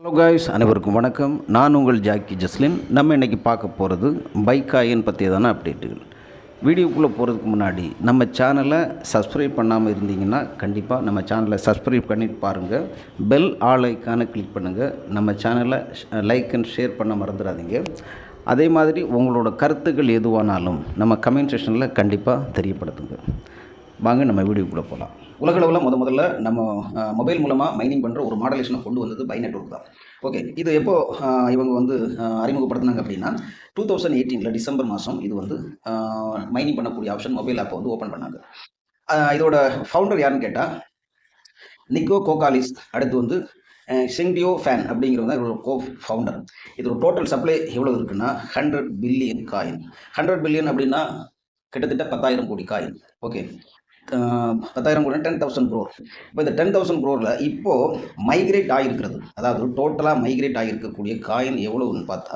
Hello guys, அனைவருக்கும் வணக்கம். நான் உங்கள் ஜாக்கி ஜஸ்லின். நம்ம இன்றைக்கி பார்க்க போகிறது பைக் காயின் பற்றியதான அப்டேட்டுகள். வீடியோக்குள்ளே போகிறதுக்கு முன்னாடி நம்ம சேனலை சப்ஸ்கிரைப் பண்ணாமல் இருந்தீங்கன்னா கண்டிப்பாக நம்ம சேனலை சப்ஸ்கிரைப் பண்ணிட்டு பாருங்கள். பெல் ஆல் ஐக்கானை கிளிக் பண்ணுங்கள். நம்ம சேனலை லைக் அண்ட் ஷேர் பண்ண மறந்துடாதீங்க. அதே மாதிரி உங்களோட கருத்துக்கள் எதுவானாலும் நம்ம கமெண்ட் செக்ஷனில் கண்டிப்பாக தெரியப்படுத்துங்க. வாங்க நம்ம வீடியோக்குள்ளே போகலாம். உலகளவில் முதல்ல நம்ம மொபைல் மூலமாக மைனிங் பண்ணுற ஒரு மாடலேஷனை கொண்டு வந்தது பை நெட்வொர்க் தான். ஓகே, இது எப்போ இவங்க வந்து அறிமுகப்படுத்தினாங்க அப்படின்னா 2018 டிசம்பர் மாதம் இது வந்து மைனிங் பண்ணக்கூடிய ஆப்ஷன் மொபைல் ஆப்பை வந்து ஓப்பன் பண்ணாங்க. இதோட ஃபவுண்டர் யாருன்னு கேட்டால் நிக்கோ கோகாலிஸ், அடுத்து வந்து செங்டியோ ஃபேன் அப்படிங்கிறவங்க தான் இதோட கோ ஃபவுண்டர். இதோட டோட்டல் சப்ளை எவ்வளோ இருக்குன்னா 100 பில்லியன் காயின். 100 பில்லியன் அப்படின்னா கிட்டத்தட்ட 10,000 கோடி காயின். ஓகே, 10,000 கோடி 10,000 crore. இப்போ இந்த 10,000 crore இப்போது மைக்ரேட் ஆகிருக்கிறது, அதாவது டோட்டலாக மைக்ரேட் ஆகியிருக்கக்கூடிய காயின் எவ்வளோன்னு பார்த்தா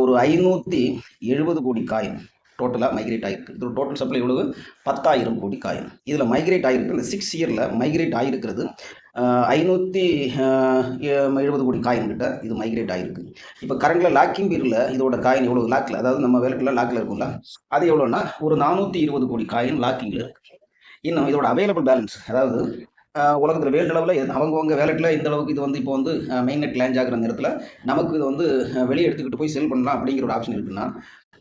ஒரு 570 கோடி காயின் டோட்டலாக மைக்ரேட் ஆகிருக்கு. இதோட டோட்டல் சப்ளை எவ்வளவு? 10,000 கோடி காயின். இதில் மைக்ரேட் ஆகிருக்கு, இந்த 6 இயரில் மைக்ரேட் ஆகிருக்கிறது 570 கோடி காயின் கிட்ட இது மைக்ரேட் ஆகிருக்கு. இப்போ கரண்டில் லாக்கிங் பீரியடில் இதோட காயின் எவ்வளோ லாக்கில், அதாவது நம்ம வேலைக்குள்ள லாக்கில் இருக்கும்ல, அது எவ்வளோன்னா ஒரு 420 கோடி காயின் லாக்கிங்கில் இருக்குது. இன்னும் இதோட அவைலபிள் பேலன்ஸ், அதாவது உலகத்தில் வேர்ல்டு அளவில் அவங்கவுங்க வேலெட்டில் இந்த அளவுக்கு இது வந்து இப்போ வந்து மெயின் நெட் லேஞ்ச் ஆகிற நேரத்தில் நமக்கு இது வந்து வெளியே எடுத்துக்கிட்டு போய் செல் பண்ணலாம் அப்படிங்கிற ஒரு ஆப்ஷன் இருக்குன்னா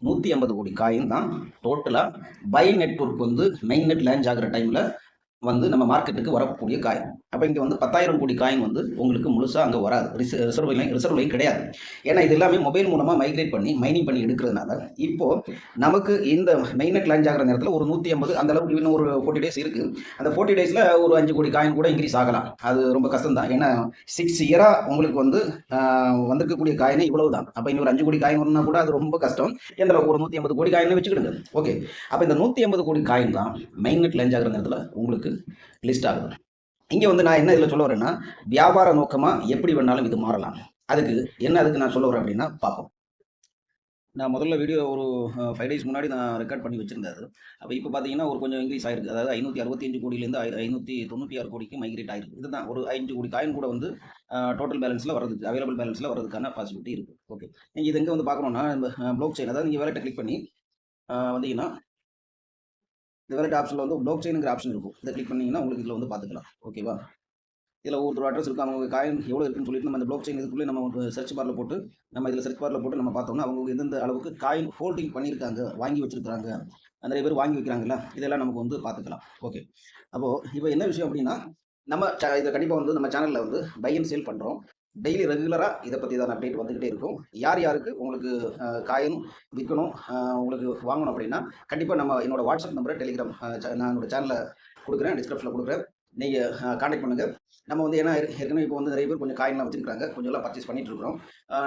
150 கோடி காயின் தான் டோட்டலாக பை நெட்வொர்க் வந்து மெயின் நெட் லேஞ்ச் ஆகிற டைமில் வந்து நம்ம மார்க்கெட்டுக்கு வரக்கூடிய காயின். அப்போ இங்கே வந்து 10,000 கோடி காயின் வந்து உங்களுக்கு முழுசாக அங்கே வராது, ரிசர்வ் லைன் கிடையாது. ஏன்னா இது எல்லாமே மொபைல் மூலமாக மைக்ரேட் பண்ணி மைனிங் பண்ணி எடுக்கிறதுனால இப்போது நமக்கு இந்த மெயினட் லான்ச் ஆகிற நேரத்தில் ஒரு 150 அந்த அளவுக்கு இன்னும் ஒரு 40 days இருக்குது. அந்த 40 daysல ஒரு 5 கோடி காயின் கூட இன்க்ரீஸ் ஆகலாம். அது ரொம்ப கஷ்டம் தான். ஏன்னா 6 இயராக உங்களுக்கு வந்து வந்திருக்கக்கூடிய காயினே இவ்வளவு தான். அப்போ இன்னொரு 5 கோடி காயின் வரணும்னா கூட அது ரொம்ப கஷ்டம். எந்த அளவுக்கு ஒரு 150 கோடி காயினே வச்சுக்கிடுங்க. ஓகே, அப்போ இந்த 150 கோடி காயின் தான் மெயினட் லான்ச் ஆகிற நேரத்தில் உங்களுக்கு லிஸ்ட் ஆகுது. இங்கே வந்து நான் என்ன இதில் சொல்ல வரேன்னா, வியாபார நோக்கமாக எப்படி வேணாலும் இது மாறலாம். அதுக்கு நான் சொல்ல வரேன் அப்படின்னா பார்ப்போம். நான் முதல்ல வீடியோ ஒரு 5 days முன்னாடி நான் ரெக்கார்ட் பண்ணி வச்சுருந்தேன். அப்போ இப்போ பார்த்தீங்கன்னா ஒரு கொஞ்சம் இன்க்ரீஸ் ஆகிருக்கு. அதாவது 565 கோடியிலேருந்து 596 கோடிக்கு மைக்ரேட் ஆகிருக்கு. இதுதான் ஒரு 5 கோடி காயின் கூட வந்து டோட்டல் பேலன்ஸில் வரதுக்கு, அவைலபிள் பேலன்ஸில் வரதுக்கான பாசிபிலிட்டி இருக்குது. ஓகே, நீங்கள் இது எங்கே வந்து பார்க்கணுன்னா ப்ளாக் செயின், அதாவது நீங்கள் வேலெட்டை கிளிக் பண்ணி வந்தீங்கன்னா இந்த வேலெட் ஆப்ஷனில் வந்து ப்ளாக் செயினுங்கிற ஆப்ஷன் இருக்கும். இதை கிளிக் பண்ணிங்கன்னா உங்களுக்கு இதில் வந்து பார்த்துக்கலாம். ஓகேவா, இதில் ஒவ்வொரு அட்ரஸ் இருக்கும், அவங்க காயின் எவ்வளோ இருக்குன்னு சொல்லிட்டு நம்ம இந்த ப்ளாக் செயின் இதுக்குள்ளே நம்ம சர்ச் பாரில் போட்டு நம்ம பார்த்தோம்னா அவங்க எந்தெந்த அளவுக்கு காயின் ஹோல்டிங் பண்ணியிருக்காங்க, வாங்கி வச்சுருக்காங்க, நிறைய பேர் வாங்கி வைக்கிறாங்கல்ல, இதெல்லாம் நமக்கு வந்து பார்த்துக்கலாம். ஓகே, அப்போது இப்போ என்ன விஷயம் அப்படின்னா, நம்ம இதை கண்டிப்பாக வந்து நம்ம சேனலில் வந்து பை அண்ட் சேல் பண்ணுறோம். டெய்லி ரெகுலராக இதை பற்றி தான் அப்டேட் வந்துக்கிட்டே இருக்கும். யாருக்கு உங்களுக்கு காயின் விற்கணும், உங்களுக்கு வாங்கணும் அப்படின்னா கண்டிப்பாக நம்ம என்னோடய வாட்ஸ்அப் நம்பரை டெலிகிராம் நான் என்னோடய சேனலில் கொடுக்குறேன், டிஸ்கிரிப்ஷனில் கொடுக்குறேன். நீங்கள் கான்டாக்ட் பண்ணுங்கள். நம்ம வந்து ஏன்னா ஏற்கனவே இப்போ வந்து நிறைய பேர் கொஞ்சம் காயின்லாம் வச்சுருக்காங்க, கொஞ்சம் எல்லாம் பர்ச்சேஸ் பண்ணிட்டு இருக்கிறோம்.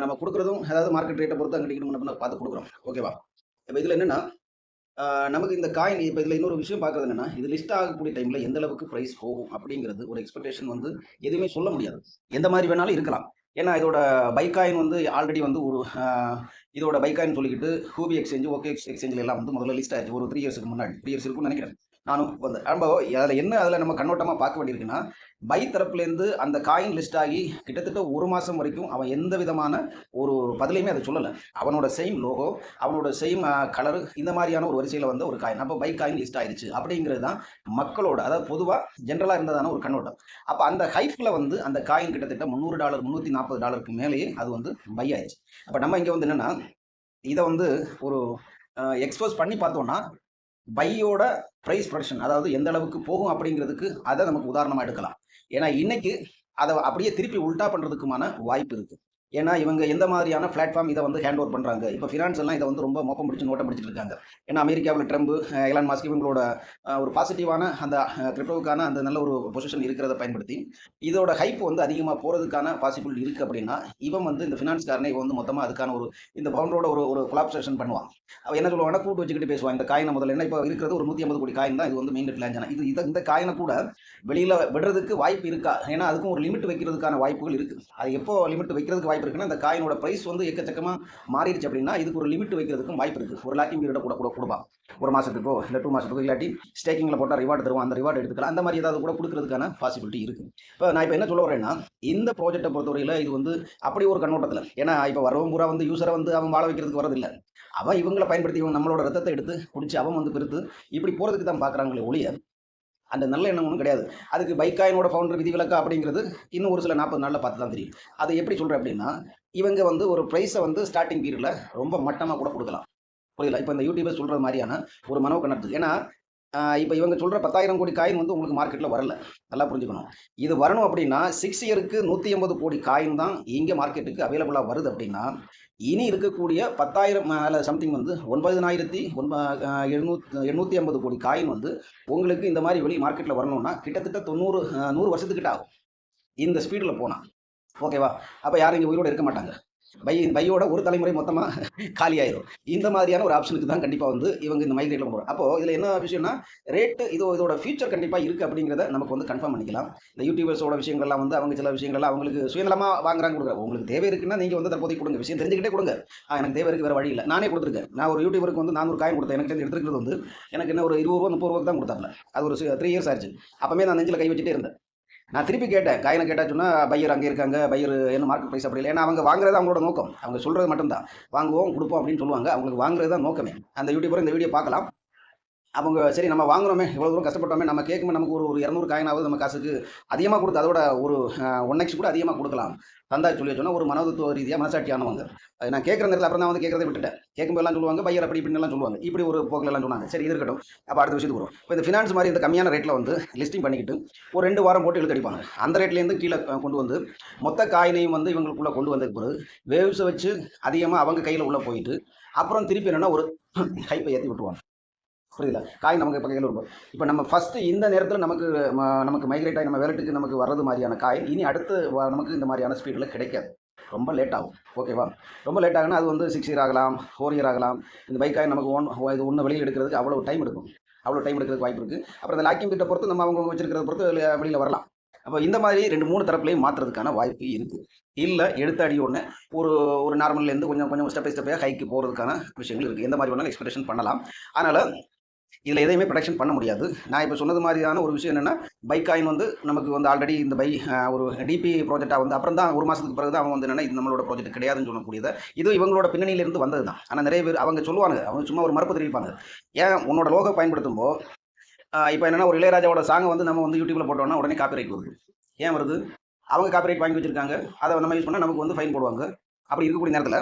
நம்ம கொடுக்குறதும் அதாவது மார்க்கெட் ரேட்டை பொறுத்து அங்கே பார்த்து கொடுக்குறோம். ஓகேவா, இப்போ இதில் என்னென்னா நமக்கு இந்த காயின் இப்போ இதில் இன்னொரு விஷயம் பார்க்குறது என்னென்னா, இது லிஸ்ட் ஆகக்கூடிய டைமில் எந்த அளவுக்கு ப்ரைஸ் போகும் அப்படிங்கிறது ஒரு எக்ஸ்பெக்டேஷன் வந்து எதுவுமே சொல்ல முடியாது. எந்த மாதிரி வேணாலும் இருக்கலாம். ஏன்னா இதோட பை காயின் வந்து ஆல்ரெடி வந்து ஒரு இதோட பை காயின் சொல்லிக்கிட்டு ஹூபி எக்ஸ்சேஞ்சு, ஓகே எக்ஸ்சேஞ்சில் எல்லாம் வந்து முதல்ல லிஸ்ட் ஆயிடுச்சு ஒரு 3 இயர்ஸுக்கு முன்னாடி. 3 இயர்ஸ் இருக்குன்னு நினைக்கிறேன். நானும் வந்து அதில் நம்ம கண்ணோட்டமாக பார்க்க வேண்டியிருக்குன்னா, பை தரப்புலேருந்து அந்த காயின் லிஸ்ட் ஆகி கிட்டத்தட்ட 1 மாதம் வரைக்கும் அவன் எந்த விதமான ஒரு பதிலையுமே அதை சொல்லலை. அவனோட சேம் லோகோ, அவனோட சேம் கலரு, இந்த மாதிரியான ஒரு வரிசையில் வந்து ஒரு காயின், அப்போ பை காயின் லிஸ்ட் ஆயிடுச்சு அப்படிங்கிறது தான் மக்களோட, அதாவது பொதுவாக ஜென்ரலாக இருந்ததான ஒரு கண்ணோட்டம். அப்போ அந்த ஹைப்பில் வந்து அந்த காயின் கிட்டத்தட்ட $300 $340 மேலேயே அது வந்து பை ஆயிடுச்சு. அப்போ நம்ம இங்கே வந்து என்னென்னா, இதை வந்து ஒரு எக்ஸ்போஸ் பண்ணி பார்த்தோன்னா பையோட ப்ரைஸ் ப்ரொடக்ஷன், அதாவது எந்த அளவுக்கு போகும் அப்படிங்கிறதுக்கு அதை நமக்கு உதாரணமாக எடுக்கலாம். ஏன்னா இன்னைக்கு அதை அப்படியே திருப்பி உல்ட்டா பண்ணுறதுக்குமான வாய்ப்பு இருக்குது. ஏன்னா இவங்க எந்த மாதிரியான பிளாட்ஃபார்ம் இதை வந்து ஹேண்ட் ஓவர் பண்ணுறாங்க. இப்போ ஃபினான்ஸ் எல்லாம் இதை வந்து ரொம்ப மோப்பம் பிடிச்சி நோட்டம் பிடிச்சிட்டு இருக்காங்க. ஏன்னா அமெரிக்காவில் ட்ரம்ப், எலான் மஸ்க் இவங்களோட ஒரு பாசிட்டிவான அந்த கிரிப்டோவுக்கான அந்த நல்ல ஒரு பொசிஷன் இருக்கிறத பயன்படுத்தி இதோட ஹைப் வந்து அதிகமாக போகிறதுக்கான பாசிபிள் இருக்குது. அப்படின்னா இவன் வந்து இந்த ஃபினான்ஸ்காரனை இவன் வந்து மொத்தமாக அதுக்கான ஒரு இந்த பவுண்டரோட ஒரு கொலாப்ரேஷன் பண்ணுவான். அவன் என்ன சொல்லுவாங்கன்னா, கூட்டு வச்சுக்கிட்டு பேசுவான். இந்த காயினை முதல்ல என்ன இப்போ இருக்கிறது ஒரு 150 கோடி காயின் தான் இது வந்து மெயின் லான்ச் ஆனா இந்த காயினை கூட வெளியில் விடுறதுக்கு வாய்ப்பு இருக்கா? ஏன்னா அதுக்கும் ஒரு லிமிட் வைக்கிறதுக்கான வாய்ப்புகள் இருக்குது. அது எப்போ லிமிட் வைக்கிறதுக்கு வாய்ப்பு இருக்குன்னா, அந்த காயினோட ப்ரைஸ் வந்து எக்கச்சக்கமாக மாறிடுச்சு அப்படின்னா, இதுக்கு ஒரு லிமிட் வைக்கிறதுக்கும் வாய்ப்பு இருக்குது. ஒரு லாக்கிங் பீரியட கூட கூட கொடுப்பான். 1 மாதத்துக்கோ இல்லை 2 மாதத்துக்கோ, இல்லாட்டி ஸ்டேக்கிங்கில் போட்டால் ரிவார்டு தருவான், அந்த ரிவார்டு எடுத்துக்கலாம். அந்த மாதிரி ஏதாவது கூட கொடுக்கறதுக்கான பாசிபிலிட்டி இருக்குது. இப்போ நான் இப்போ என்ன சொல்ல வரேன்னா, இந்த ப்ராஜெக்ட்டை பொறுத்தவரையில் இது வந்து அப்படி ஒரு கண்ணோட்டத்தில், ஏன்னா இப்போ வரவன் பூரா வந்து யூஸரை வந்து அவன் வாழ வைக்கிறதுக்கு வரதில்லை. அவன் இவங்களை பயன்படுத்தி இவங்க நம்மளோட ரத்தத்தை எடுத்து குடிச்சு அவன் வந்து பெருத்து இப்படி போகிறதுக்கு தான் பார்க்குறாங்களே ஒழிய அந்த நல்ல எண்ணம் ஒன்றும் கிடையாது. அதுக்கு பைக்காயினோட ஃபவுண்டர் விதிவிலக்கா அப்படிங்கிறது இன்னும் ஒரு சில 40 நாளில் பார்த்து தான் தெரியும். அதை எப்படி சொல்கிறேன் அப்படின்னா, இவங்க வந்து ஒரு ப்ரைஸை வந்து ஸ்டார்டிங் பீரியடில் ரொம்ப மட்டமாக கூட கொடுக்கலாம். புரியல? இப்போ இந்த யூடியூபர் சொல்கிற மாதிரியான ஒரு மனோ கண்ணத்து. ஏன்னா இப்போ இவங்க சொல்கிற 10,000 கோடி காயின் வந்து உங்களுக்கு மார்க்கெட்டில் வரல. நல்லா புரிஞ்சுக்கணும். இது வரணும் அப்படின்னா 6 இயருக்கு 180 கோடி காயின் தான் இங்கே மார்க்கெட்டுக்கு அவைலபிளாக வருது அப்படின்னா, இனி இருக்கக்கூடிய 10,000 சம்திங் வந்து 9,850 கோடி காயின் வந்து உங்களுக்கு இந்த மாதிரி வெளி மார்க்கெட்டில் வரணும்னா கிட்டத்தட்ட 100 வருஷத்துக்கிட்ட ஆகும் இந்த ஸ்பீடில் போனால். ஓகேவா? அப்போ யாரும் இங்கே உயிரோடு இருக்க மாட்டாங்க. பையோட ஒரு தலைமுறை மொத்தமாக காலி ஆயிரும். இந்த மாதிரியான ஒரு ஆப்ஷனுக்கு தான் கண்டிப்பாக வந்து இவங்க இந்த மைக்ரேட்டில் போகிறோம். அப்போ இதில் என்ன விஷயம்னா, ரேட்டு இதோட ஃபியூச்சர் கண்டிப்பாக இருக்குது அப்படிங்கிறத நமக்கு வந்து கன்ஃபார்ம் பண்ணிக்கலாம். இந்த யூடியூபர்ஸோட விஷயங்கள்லாம் வந்து அவங்க சில விஷயங்கள்லாம் அவங்களுக்கு சுயநலமாக வாங்குறாங்க கொடுக்குறாங்க. உங்களுக்கு தேவை இருக்குன்னா நீங்கள் வந்து தற்போதைக்கு கொடுங்க, விஷயம் தெரிஞ்சுக்கிட்டே கொடுங்க. எனக்கு தேவை இருக்குது, வேறு வழி இல்லை. நானே கொடுத்துருக்கேன். நான் ஒரு யூடியூபருக்கு வந்து 400 காயின் கொடுத்தேன். எனக்கு எடுத்துக்கிறது வந்து எனக்கு என்ன ஒரு 20 ரூபா 30 ரூபாய்க்கு தான் கொடுத்தாப்புல. அது ஒரு 3 இயர்ஸ் ஆச்சு. அப்போமே நான் நெஞ்சில் கை வச்சுட்டே இருந்தேன். நான் திருப்பி கேட்டேன், காயினை கேட்டால் சொன்னால் பையர் அங்கே இருக்காங்க, பையர் என்ன மார்க்கெட் ப்ரைஸ் அப்படி இல்லை. ஏன்னா அவங்க வாங்குறது அவங்களோட நோக்கம். அவங்க சொல்கிறது மட்டும்தான், வாங்குவோம் கொடுப்போம் அப்படின்னு சொல்லுவாங்க. அவங்களுக்கு வாங்குறது தான் நோக்கமே. அந்த யூடியூபர் இந்த வீடியோ பார்க்கலாம். அவங்க சரி நம்ம வாங்குறோமே, இவ்வளோ தூரம் கஷ்டப்பட்டோமே, நம்ம கேட்கும்போது நமக்கு ஒரு 200 காயினாவது நம்ம காசுக்கு அதிகமாக கொடுத்து அதோட ஒரு 1x கூட அதிகமாக கொடுக்கலாம் தந்தா சொல்லி சொன்னால் ஒரு மனோதத்துவ ரீதியாக மனசாட்சியானவங்க. நான் கேட்குற நேரத்தில் அப்புறம் தான் வந்து கேட்குறதை விட்டுட்டேன். கேட்கும்போதெல்லாம் சொல்லுவாங்க பையர் அப்படி இப்படின்லாம் சொல்லுவாங்க. இப்படி ஒரு போக்கிலெல்லாம் சொன்னாங்க. சரி இது இருக்கட்டும். அப்போ அடுத்த விஷயத்துக்கு வரும். இப்போ இந்த ஃபினான்ஸ் மாதிரி இந்த கம்மியான ரேட்டில் வந்து லிஸ்டிங் பண்ணிக்கிட்டு ஒரு 2 வாரம் போட்டு இழுத்தடிப்பாங்க. அந்த ரேட்லேருந்து கீழே கொண்டு வந்து மொத்த காயினையும் வந்து இவங்களுக்குள்ளே கொண்டு வந்ததுக்கு பிறகு வேவ்ஸை வச்சு அதிகமாக அவங்க கையில் உள்ளே போயிட்டு அப்புறம் திருப்பி என்னென்னா ஒரு ஹைப்பை ஏற்றி விட்டுருவாங்க. புரியுதுல? காயின் நமக்கு இப்போ கையில் இருக்கும். இப்போ நம்ம ஃபஸ்ட்டு இந்த நேரத்தில் நமக்கு மைக்ரேட் ஆகி நம்ம வேலட்டுக்கு நமக்கு வர்றது மாதிரியான காயின் இனி அடுத்து நமக்கு இந்த மாதிரியான ஸ்பீடில் கிடைக்காது. ரொம்ப லேட் ஆகும். ஓகேவா? ரொம்ப லேட் ஆகுனா அது வந்து 6 இயர் ஆகலாம், 4 இயர் ஆகலாம். இந்த பைக் காயின் நமக்கு இது ஒன்று வெளியில் எடுக்கிறதுக்கு அவ்வளோ டைம் எடுக்கும். அவ்வளோ டைம் எடுக்கிறதுக்கு வாய்ப்பு இருக்குது. அப்புறம் இந்த லாக்கிங் கிட்ட பொறுத்து நம்ம அவங்க வச்சிருக்கிறத பொறுத்து வெளியில் வரலாம். அப்போ இந்த மாதிரி 2-3 தரப்புலையும் மாற்றுறதுக்கான வாய்ப்பு இருக்குது. இல்லை எடுத்த அடி ஒன்று ஒரு நார்மல்லேருந்து கொஞ்சம் ஸ்டெப் பை ஸ்டெப்பாக ஹைக்கு போகிறதுக்கான விஷயங்கள் இருக்குது. எந்த மாதிரி வேணாலும் எக்ஸ்பெக்டேஷன் பண்ணலாம். அதனால் இதில் எதையுமே ப்ரொடக்ஷன் பண்ண முடியாது. நான் இப்போ சொன்னது மாதிரியான ஒரு விஷயம் என்னென்னா, பைக் காயின் வந்து நமக்கு வந்து ஆல்ரெடி இந்த ஒரு டிபி ப்ராஜெக்டாக வந்து அப்புறம் தான் 1 மாதத்துக்கு பிறகு தான் அவங்க வந்து என்னென்னா இது நம்மளோட ப்ராஜெக்ட் கிடையாதுன்னு சொல்லக்கூடியது. இது இவங்களோட பின்னணியிலிருந்து வந்தது தான். ஆனால் நிறைய பேர் அவங்க சொல்லுவாங்க, அவங்க சும்மா ஒரு மறுப்பு தெரிவிப்பாங்க. ஏன் உன்னோட லோகோ பயன்படுத்தும்போது இப்போ என்னென்னா ஒரு இளையராஜாவோட சாங்கை வந்து நம்ம வந்து யூடியூப்பில் போட்டோம்னா உடனே காப்பிரைட் வருது. ஏன் வருது? அவங்க காப்பிரைட் வாங்கி வச்சுருக்காங்க. அதை நம்ம யூஸ் பண்ணால் நமக்கு வந்து ஃபைன் போடுவாங்க. அப்படி இருக்கக்கூடிய நேரத்தில்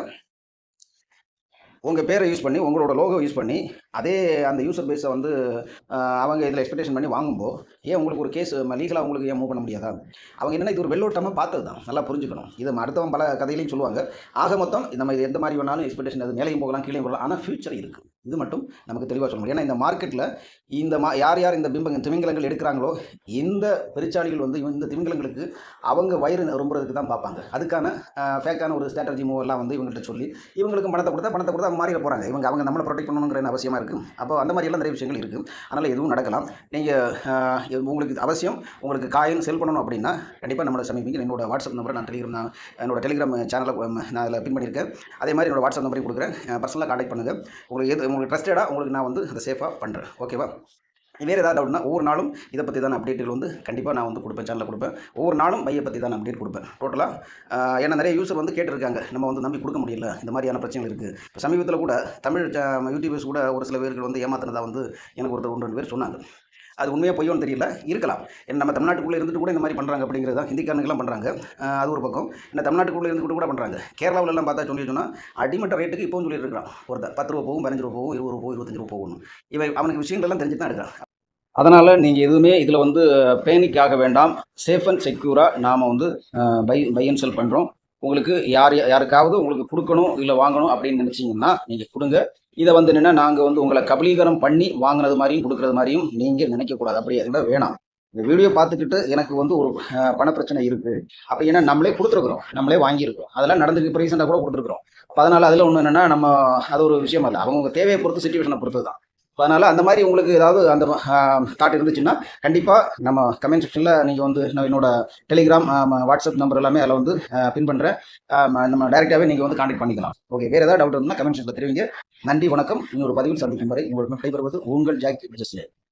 உங்கள் பேரை யூஸ் பண்ணி உங்களோட லோகோ யூஸ் பண்ணி அதே அந்த யூசர் பேஸை வந்து அவங்க இதில் எக்ஸ்பெக்டேஷன் பண்ணி வாங்கும்போது ஏன் உங்களுக்கு ஒரு கேஸ் லீகலாக உங்களுக்கு ஏன் மூவ் பண்ண முடியாதா? அவங்க என்னென்னா இது ஒரு வெள்ளோட்டமாக பார்த்தது தான். நல்லா புரிஞ்சுக்கணும். இது அடுத்தவங்க பல கதையிலையும் சொல்லுவாங்க. ஆக மொத்தம் நம்ம இது எந்த மாதிரி வேணாலும் எக்ஸ்பெக்டேஷன் அது மேலேயும் போகலாம் கீழே போகலாம். ஆனால் ஃபியூச்சர் இருக்குது. இது மட்டும் நமக்கு தெளிவாக சொல்ல முடியும். ஏன்னா இந்த மார்க்கெட்டில் யார் இந்த திமிங்கலங்கள் எடுக்கிறாங்களோ இந்த பெருச்சாளிகள் வந்து இந்த திமிங்கலங்களுக்கு அவங்க வயிறு ரொம்புறதுக்கு தான் பார்ப்பாங்க. அதுக்கான ஃபேக்கான ஒரு ஸ்ட்ராட்டஜி மூவ் எல்லாம் வந்து இவங்கள்ட்ட சொல்லி இவங்களுக்கு பணத்தை கொடுத்தா மாறிட போகிறாங்க. அவங்க நம்மளை ப்ரொடெக்ட் பண்ணணுங்கிற அவசியமாக இருக்குது. அப்போ அந்த மாதிரியெல்லாம் நிறைய விஷயங்கள் இருக்குது. அதனால் எதுவும் நடக்கலாம். நீங்கள் உங்களுக்கு அவசியம் உங்களுக்கு காயின் செல் பண்ணணும் அப்படின்னா கண்டிப்பாக நம்மளை சமீபிங்க. என்னோட வாட்ஸ்அப் நம்பரை என்னோட டெலிகிராம் சேனலில் நான் அதில் பின் பண்ணியிருக்கேன். அதே மாதிரி என்னோட வாட்ஸ்அப் நம்பரையும் கொடுக்குறேன். பர்சனலாக கான்டாக்ட் பண்ணுங்கள். உங்களுக்கு ட்ரஸ்டடாக உங்களுக்கு நான் வந்து அதை சேஃபாக பண்ணுறேன். ஓகேவா? வேறு ஏதாவது டவுட்னா ஒவ்வொரு நாளும் இதை பற்றி தான் அப்டேட்டுகள் வந்து கண்டிப்பாக நான் வந்து கொடுப்பேன், சேனலில் கொடுப்பேன். ஒவ்வொரு நாளும் பையை பற்றி தான் அப்டேட் கொடுப்பேன் டோட்டலாக. ஏன்னா நிறைய யூஸர் வந்து கேட்டிருக்காங்க, நம்ம வந்து நம்பி கொடுக்க முடியல, இந்த மாதிரியான பிரச்சனைகள் இருக்குது. இப்போ சமீபத்தில் கூட தமிழ் யூடியூபர்ஸ் கூட ஒரு சில பேர்கள் வந்து ஏமாத்தினதாக வந்து எனக்கு ஒருத்தர் 1-2 பேர் சொன்னாங்க. அது உண்மையாக பொய்யோன்னு தெரியல, இருக்கலாம். நம்ம தமிழ்நாட்டுக்குள்ளே இருந்துட்டு கூட இந்த மாதிரி பண்ணுறாங்க அப்படிங்கிறது தான். ஹிந்திக்காரனுக்கெல்லாம் பண்ணுறாங்க, அது ஒரு பக்கம். என்ன தமிழ்நாட்டுக்குள்ளே இருந்துட்டு கூட பண்ணுறாங்க. கேரளாவிலலாம் பார்த்தா சொன்னால் அடிமட்ட ரேட்டுக்கு இப்போவும் சொல்லிட்டு இருக்கான் ஒருத்தர் 10 ரூபா போகும், 15 ரூபா போகும், 20 ரூபா போகும், 25 ரூபா போகணும். அவனுக்கு விஷயங்கள்லாம் தெரிஞ்சு தான் இருக்கான். அதனால் நீங்கள் எதுவுமே இதில் வந்து பேனிக் ஆக வேண்டாம். சேஃப் அண்ட் செக்யூராக நாம் வந்து பை அண்ட் செல் பண்ணுறோம். உங்களுக்கு யாருக்காவது உங்களுக்கு கொடுக்கணும் இல்லை வாங்கணும் அப்படின்னு நினச்சிங்கன்னா நீங்கள் கொடுங்க. இதை வந்து என்னென்னா நாங்கள் வந்து உங்களை கபலீகரம் பண்ணி வாங்கினது மாதிரியும் கொடுக்குறது மாதிரியும் நீங்கள் நினைக்கக்கூடாது. அப்படி எதுவும் வேணாம். இந்த வீடியோ பார்த்துக்கிட்டு எனக்கு வந்து ஒரு பண பிரச்சனை இருக்குது அப்போ ஏன்னா நம்மளே கொடுத்துருக்குறோம், நம்மளே வாங்கியிருக்கோம், அதெல்லாம் நடந்துக்கு இப்போ ரீசெண்டாக கூட கொடுத்துருக்குறோம். அப்போ அதனால் அதில் ஒன்று என்னென்னா நம்ம அது ஒரு விஷயம் இல்லை. அவங்க தேவையை பொறுத்து சிச்சுவேஷனை பொறுத்து தான். அதனால் அந்த மாதிரி உங்களுக்கு ஏதாவது அந்த தாட் இருந்துச்சுன்னா கண்டிப்பாக நம்ம கமெண்ட் செக்ஷனில் நீங்கள் வந்து நான் என்னோட டெலிகிராம் வாட்ஸ்அப் நம்பர் எல்லாமே அதில் வந்து பின் பண்ணுறேன். நம்ம டைரெக்டாகவே நீங்கள் வந்து கான்டாக்ட் பண்ணிக்கலாம். ஓகே, வேறு ஏதாவது டவுட் இருந்தால் கமெண்ட் செக்ஷனில் தெரிவிங்க. நன்றி, வணக்கம். இன்னொரு பதிவில் சந்திக்கும் வரை உங்களுக்கு விடைபெறுவது உங்கள் ஜாக்கி.